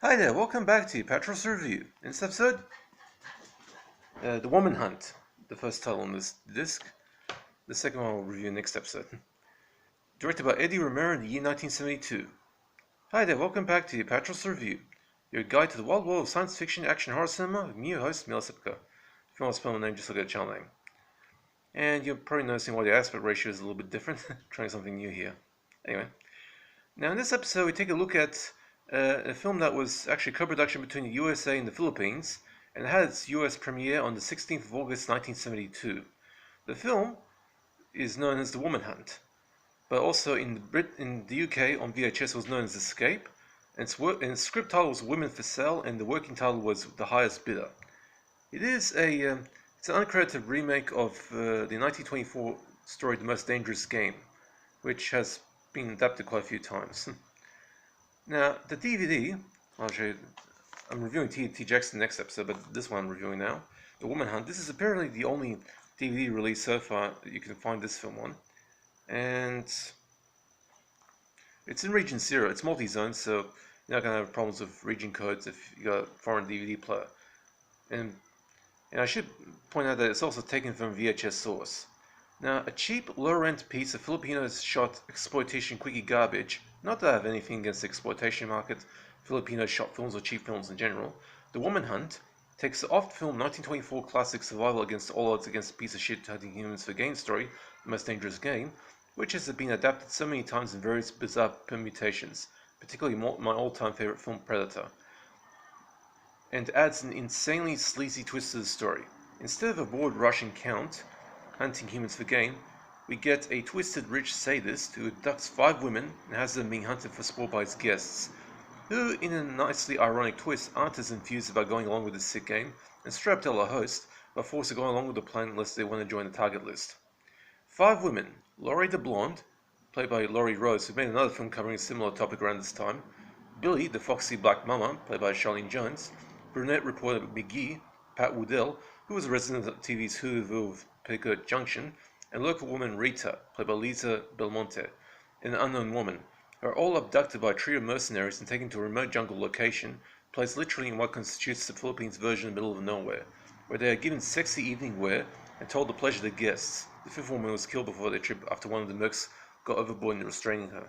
Hi there, welcome back to Apatros Review. In this episode, The Woman Hunt, the first title on this disc. The second one I'll review next episode. Directed by Eddie Romero in the year 1972. Hi there, welcome back to Apatros Review, your guide to the wild world of science fiction, action, horror cinema, with me, your host, Mila Sipka. If you want to spell my name, just look at the channel name. And you're probably noticing why the aspect ratio is a little bit different. Trying something new here. Anyway, now in this episode we take a look at a film that was actually a co-production between the USA and the Philippines, and had its US premiere on the 16th of August 1972. The film is known as The Woman Hunt, but also in the UK on VHS was known as Escape, and its script title was Women for Sale, and the working title was The Highest Bidder. It is it's an uncredited remake of the 1924 story The Most Dangerous Game, which has been adapted quite a few times. Now, the DVD, I'll show you, I'm reviewing T. Jackson next episode, but this one I'm reviewing now, The Woman Hunt. This is apparently the only DVD release so far that you can find this film on. And it's in region 0, it's multi-zone, so you're not going to have problems with region codes if you got a foreign DVD player. And I should point out that it's also taken from VHS source. Now, a cheap, low-rent piece of Filipino-shot exploitation quickie garbage, not that I have anything against the exploitation market, Filipino-shot films or cheap films in general, The Woman Hunt takes the oft-filmed 1924 classic survival against all odds against a piece of shit hunting humans for gain story, The Most Dangerous Game, which has been adapted so many times in various bizarre permutations, particularly my all-time favorite film Predator, and adds an insanely sleazy twist to the story. Instead of a bored-rushing count hunting humans for gain, we get a twisted rich sadist who abducts 5 women and has them being hunted for sport by his guests, who, in a nicely ironic twist, aren't as enthused about going along with the sick game, and straight up tell the host are forced to go along with the plan unless they want to join the target list. 5 women: Laurie the Blonde, played by Laurie Rose, who made another film covering a similar topic around this time, Billy, the foxy black mama, played by Charlene Jones, brunette reporter McGee, Pat Woodell, who was a resident of TV's Whoville of Petticoat Junction, and local woman Rita, played by Lisa Belmonte, and an unknown woman, are all abducted by a trio of mercenaries and taken to a remote jungle location, placed literally in what constitutes the Philippines' version of the middle of nowhere, where they are given sexy evening wear and told to pleasure their guests. The 5th woman was killed before their trip after one of the mercs got overboard in restraining her.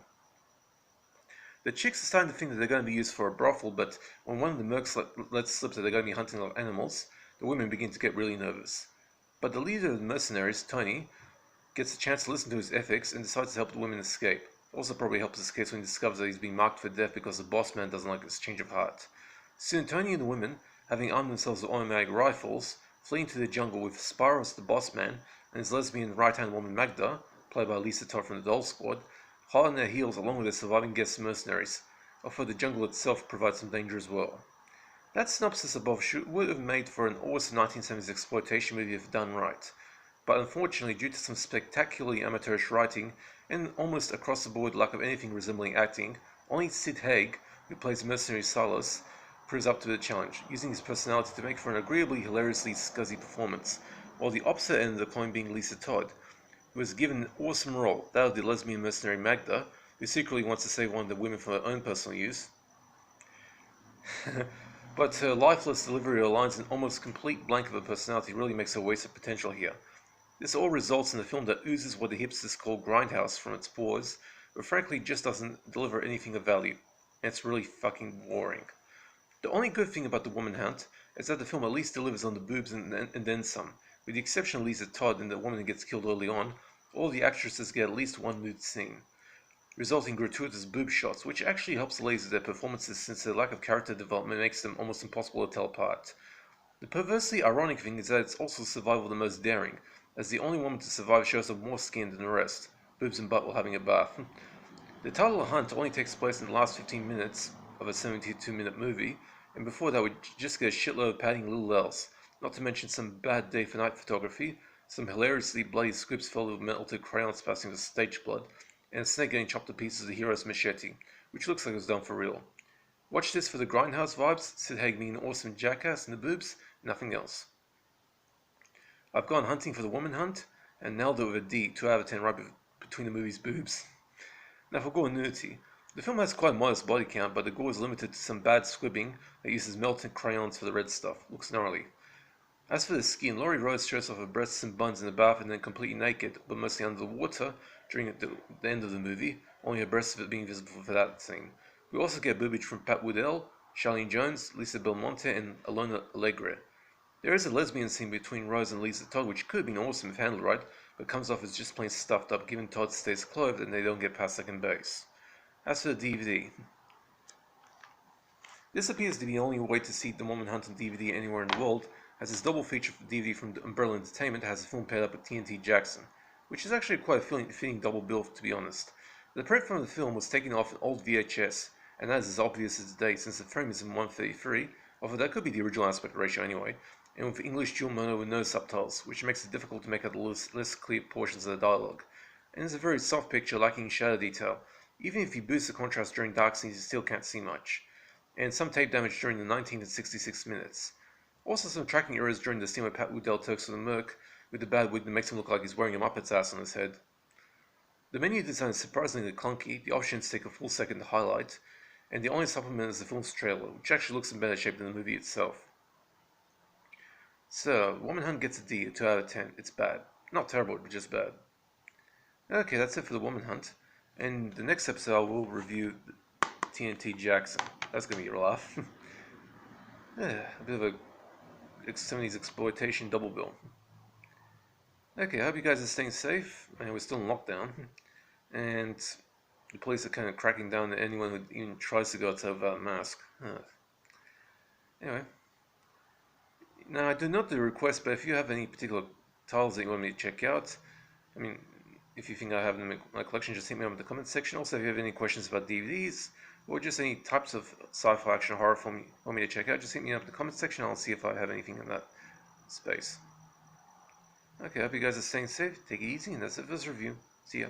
The chicks are starting to think that they're going to be used for a brothel, but when one of the mercs lets slip that they're going to be hunting like animals, the women begin to get really nervous. But the leader of the mercenaries, Tony, gets a chance to listen to his ethics and decides to help the women escape. Also probably helps his case when he discovers that he's being marked for death because the boss man doesn't like his change of heart. Soon Tony and the women, having armed themselves with automatic rifles, flee into the jungle with Spiros the boss man and his lesbian right-hand woman Magda, played by Lisa Todd from the Doll Squad, hot on their heels along with their surviving guest mercenaries, although the jungle itself provides some danger as well. That synopsis above would have made for an awesome 1970s exploitation movie if done right, but unfortunately due to some spectacularly amateurish writing and almost across the board lack of anything resembling acting, only Sid Haig, who plays mercenary Silas, proves up to the challenge, using his personality to make for an agreeably hilariously scuzzy performance, while the opposite end of the coin being Lisa Todd, who was given an awesome role, that of the lesbian mercenary Magda, who secretly wants to save one of the women for her own personal use. But her lifeless delivery of lines and almost complete blank of a personality really makes her waste of potential here. This all results in a film that oozes what the hipsters call grindhouse from its pores, but frankly just doesn't deliver anything of value, and it's really fucking boring. The only good thing about The Woman Hunt is that the film at least delivers on the boobs and then some. With the exception of Lisa Todd and the woman who gets killed early on, all the actresses get at least one nude scene, resulting in gratuitous boob shots, which actually helps laser their performances since their lack of character development makes them almost impossible to tell apart. The perversely ironic thing is that it's also survival the most daring, as the only woman to survive shows off more skin than the rest, boobs and butt while having a bath. The title of Hunt only takes place in the last 15 minutes of a 72-minute movie, and before that we just get a shitload of padding little else, not to mention some bad day for night photography, some hilariously bloody scripts filled with melted crayons passing to stage blood, and a snake getting chopped to pieces of the hero's machete, which looks like it was done for real. Watch this for the grindhouse vibes, Sid Haig being an awesome jackass, and the boobs, nothing else. I've gone hunting for The Woman Hunt, and nailed it with a D, 2 out of 10 right between the movie's boobs. Now for gore nudity, The film has quite a modest body count, but the gore is limited to some bad squibbing that uses melted crayons for the red stuff. Looks gnarly. As for the skin, Laurie Rose shows off her breasts and buns in the bath and then completely naked, but mostly under the water during the end of the movie, only her breasts being visible for that scene. We also get boobage from Pat Woodell, Charlene Jones, Lisa Belmonte, and Alona Alegre. There is a lesbian scene between Rose and Lisa Todd, which could have been awesome if handled right, but comes off as just plain stuffed up given Todd stays clothed and they don't get past second base. As for the DVD, this appears to be the only way to see The Woman Hunt on DVD anywhere in the world, as this double feature DVD from Umbrella Entertainment has the film paired up with TNT Jackson, which is actually quite a fitting double bill, to be honest. The print from the film was taken off an old VHS, and that is as obvious as today since the frame is in 1:33, although that could be the original aspect ratio anyway, and with English dual mono with no subtitles, which makes it difficult to make out the less clear portions of the dialogue. And it's a very soft picture lacking shadow detail. Even if you boost the contrast during dark scenes, you still can't see much. And some tape damage during the 19 and 66 minutes. Also some tracking errors during the scene where Pat Woodell talks to the Merc with the bad wig that makes him look like he's wearing a Muppet's ass on his head. The menu design is surprisingly clunky, the options take a full second to highlight, and the only supplement is the film's trailer, which actually looks in better shape than the movie itself. So, Woman Hunt gets a D, a 2 out of 10. It's bad. Not terrible, but just bad. Okay, that's it for the Woman Hunt. And the next episode I will review TNT Jackson. That's gonna be a laugh. Yeah, a bit of a 70s exploitation double bill. Okay, I hope you guys are staying safe. And we're still in lockdown. And the police are kind of cracking down on anyone who even tries to go outside without a mask. Anyway. Now, I do not do a request, but if you have any particular titles that you want me to check out, I mean, if you think I have them in my collection, just hit me up in the comments section. Also, if you have any questions about DVDs, or just any types of sci-fi action horror want me to check out, just hit me up in the comments section. I'll see if I have anything in that space. Okay, I hope you guys are staying safe. Take it easy, and that's it for this review. See ya.